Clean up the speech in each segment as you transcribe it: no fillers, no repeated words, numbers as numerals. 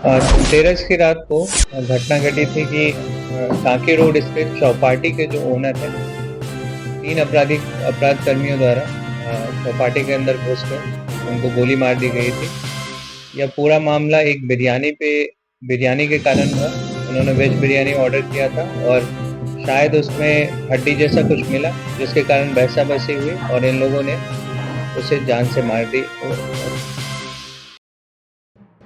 धनतेरस की रात को घटना घटी थी कि कांके रोड स्थित चौपाटी के जो ओनर है, तीन अपराध कर्मियों द्वारा चौपाटी के अंदर घुसकर उनको गोली मार दी गई थी। यह पूरा मामला एक बिरयानी के कारण हुआ। उन्होंने वेज बिरयानी ऑर्डर किया था और शायद उसमें हड्डी जैसा कुछ मिला, जिसके कारण बहसा-बहसी हुई और इन लोगों ने उसे जान से मार दी।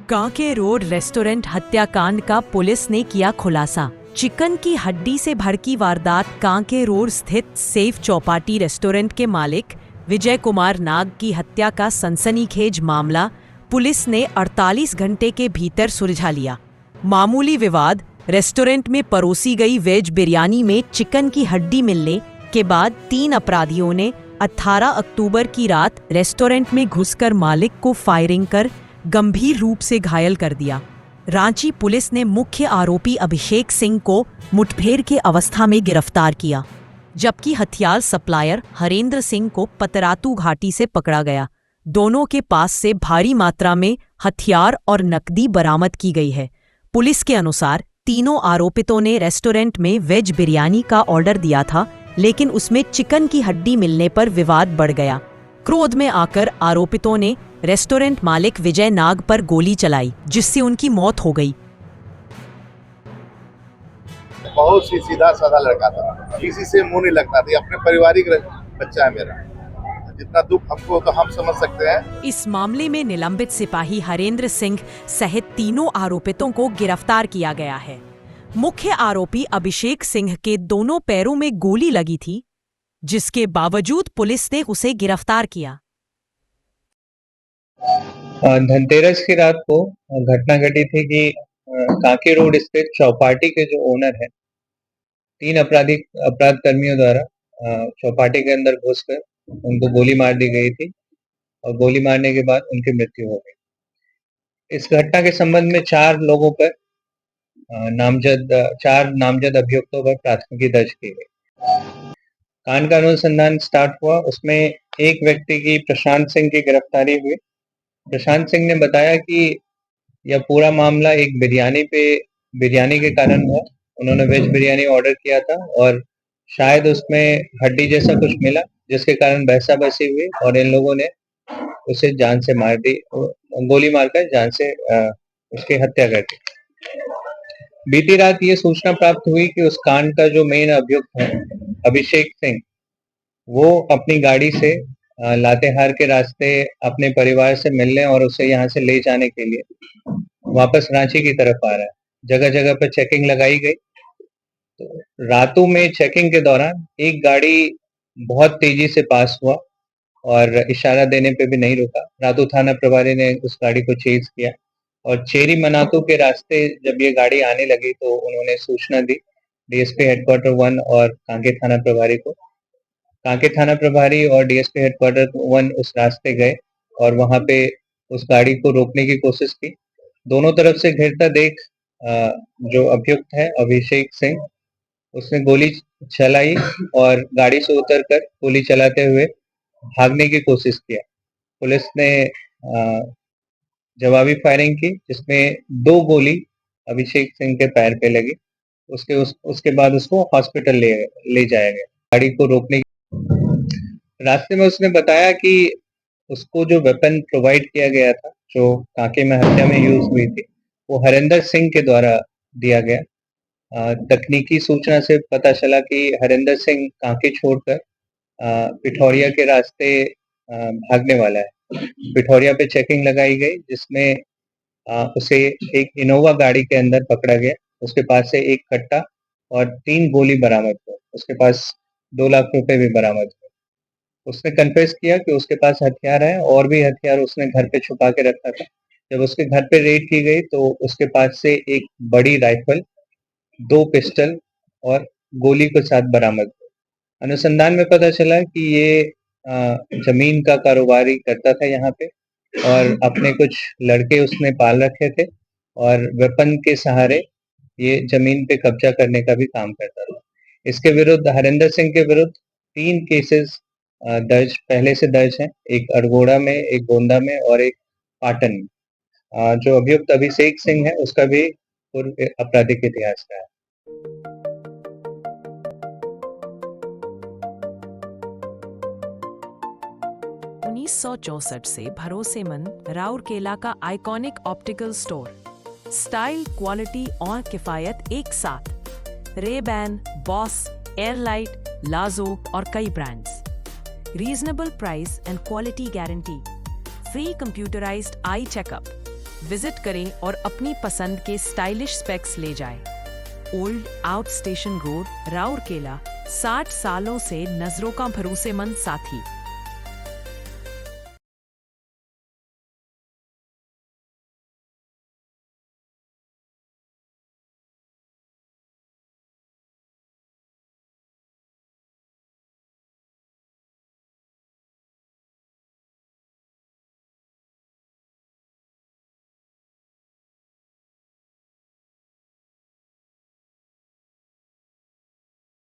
कांके रोड रेस्टोरेंट हत्याकांड का पुलिस ने किया खुलासा। चिकन की हड्डी से भड़की वारदात कांके रोड स्थित सेफ चौपाटी रेस्टोरेंट के मालिक विजय कुमार नाग की हत्या का सनसनीखेज मामला पुलिस ने 48 घंटे के भीतर सुलझा लिया। मामूली विवाद, रेस्टोरेंट में परोसी गई वेज बिरयानी में चिकन की हड्डी मिलने के बाद तीन अपराधियों ने 18 अक्टूबर की रात रेस्टोरेंट में घुसकर मालिक को फायरिंग कर गंभीर रूप से घायल कर दिया। रांची पुलिस ने मुख्य आरोपी अभिषेक सिंह को मुठभेड़ के अवस्था में गिरफ्तार किया, जबकि हथियार सप्लायर हरेंद्र सिंह को पतरातू घाटी से पकड़ा गया। दोनों के पास से भारी मात्रा में हथियार और नकदी बरामद की गई है। पुलिस के अनुसार तीनों आरोपितों ने रेस्टोरेंट में वेज बिरयानी का ऑर्डर दिया था, लेकिन उसमें चिकन की हड्डी मिलने पर विवाद बढ़ गया। क्रोध में आकर आरोपितों ने रेस्टोरेंट मालिक विजय नाग पर गोली चलाई, जिससे उनकी मौत हो गई। बहुत ही सीधा साधा लड़का था, किसी से मुंह नहीं लगता था। अपने पारिवारिक बच्चा है मेरा। जितना दुख हमको तो हम समझ सकते हैं। इस मामले में निलंबित सिपाही हरेंद्र सिंह सहित तीनों आरोपितों को गिरफ्तार किया गया है। मुख्य आरोपी अभिषेक सिंह के दोनों पैरों में गोली लगी थी, जिसके बावजूद पुलिस ने उसे गिरफ्तार किया। धनतेरस की रात को घटना घटी थी कि कांके रोड स्थित चौपाटी के जो ओनर है, तीन अपराध कर्मियों द्वारा चौपाटी के अंदर घुसकर उनको गोली मार दी गई थी और गोली मारने के बाद उनकी मृत्यु हो गई। इस घटना के संबंध में चार नामजद अभियुक्तों पर प्राथमिकी दर्ज की गई। कांड का अनुसंधान स्टार्ट हुआ। उसमें एक व्यक्ति की प्रशांत सिंह की गिरफ्तारी हुई। प्रशांत सिंह ने बताया कि यह पूरा मामला एक बिरयानी के कारण हुआ। उन्होंने वेज बिरयानी ऑर्डर किया था और शायद उसमें हड्डी जैसा कुछ मिला, जिसके कारण बहसा-बहसी हुई और इन लोगों ने उसे जान से मार दी, गोली मारकर जान से उसकी हत्या कर दी। बीती रात ये सूचना प्राप्त हुई कि उस कांड का जो मेन अभियुक्त है, अभिषेक सिंह, वो अपनी गाड़ी से लातेहार के रास्ते अपने परिवार से मिलने और उसे यहाँ से ले जाने के लिए वापस रांची की तरफ आ रहा है। जगह जगह पर चेकिंग लगाई गई। तो रातों में चेकिंग के दौरान एक गाड़ी बहुत तेजी से पास हुआ और इशारा देने पे भी नहीं रुका। रातू थाना प्रभारी ने उस गाड़ी को चेज किया और चेरी मनातू के रास्ते जब ये गाड़ी आने लगी तो उन्होंने सूचना दी डीएसपी हेडक्वार्टर 1 और कांके थाना प्रभारी को। कांके थाना प्रभारी और डीएसपी हेडक्वार्टर 1 उस रास्ते गए और वहां पे उस गाड़ी को रोकने की कोशिश की। दोनों तरफ से घिरता देख जो अभियुक्त है अभिषेक सिंह, उसने गोली चलाई और गाड़ी से उतरकर गोली चलाते हुए भागने की कोशिश किया। पुलिस ने जवाबी फायरिंग की, जिसमें 2 गोली अभिषेक सिंह के पैर पे लगी। उसके बाद उसको हॉस्पिटल ले जाया गया। गाड़ी को रोकने रास्ते में उसने बताया कि उसको जो वेपन प्रोवाइड किया गया था, जो कांके में हत्या में यूज हुई थी, वो हरेंद्र सिंह के द्वारा दिया गया। तकनीकी सूचना से पता चला कि हरेंद्र सिंह कांके छोड़कर पिठौरिया के रास्ते भागने वाला है। पिठौरिया पे चेकिंग लगाई गई, जिसमें उसे एक इनोवा गाड़ी के अंदर पकड़ा गया। उसके पास से एक कट्टा और 3 गोली बरामद हुई। उसके पास 2 लाख रुपए भी बरामद हुए। उसने कन्फेस किया कि उसके पास हथियार है और भी हथियार उसने घर पे छुपा के रखा था। जब उसके घर पे रेड की गई तो उसके पास से एक बड़ी राइफल, 2 पिस्टल और गोली के साथ बरामद हुए। अनुसंधान में पता चला कि ये जमीन का कारोबारी करता था यहाँ पे और अपने कुछ लड़के उसने पाल रखे थे और वेपन के सहारे ये जमीन पे कब्जा करने का भी काम करता था। इसके विरुद्ध हरेंद्र सिंह के विरुद्ध 3 केसेस पहले से दर्ज हैं। एक अरगोड़ा में, एक गोंदा में और एक पाटन में। जो अभियुक्त अभिषेक सिंह है उसका भी पूर्व आपराधिक इतिहास रहा है। उन्नीस से भरोसेमंद राउरकेला का iconic optical store, style, quality और किफायत एक साथ। रे-बैन, बॉस, एयरलाइट, लाजो और कई brands. Reasonable price and quality guarantee. Free computerised eye checkup. Visit करें और अपनी पसंद के स्टाइलिश स्पेक्स ले जाएं। Old out station road, Rourkela, 60 सालों से नजरों का भरोसेमंद साथी।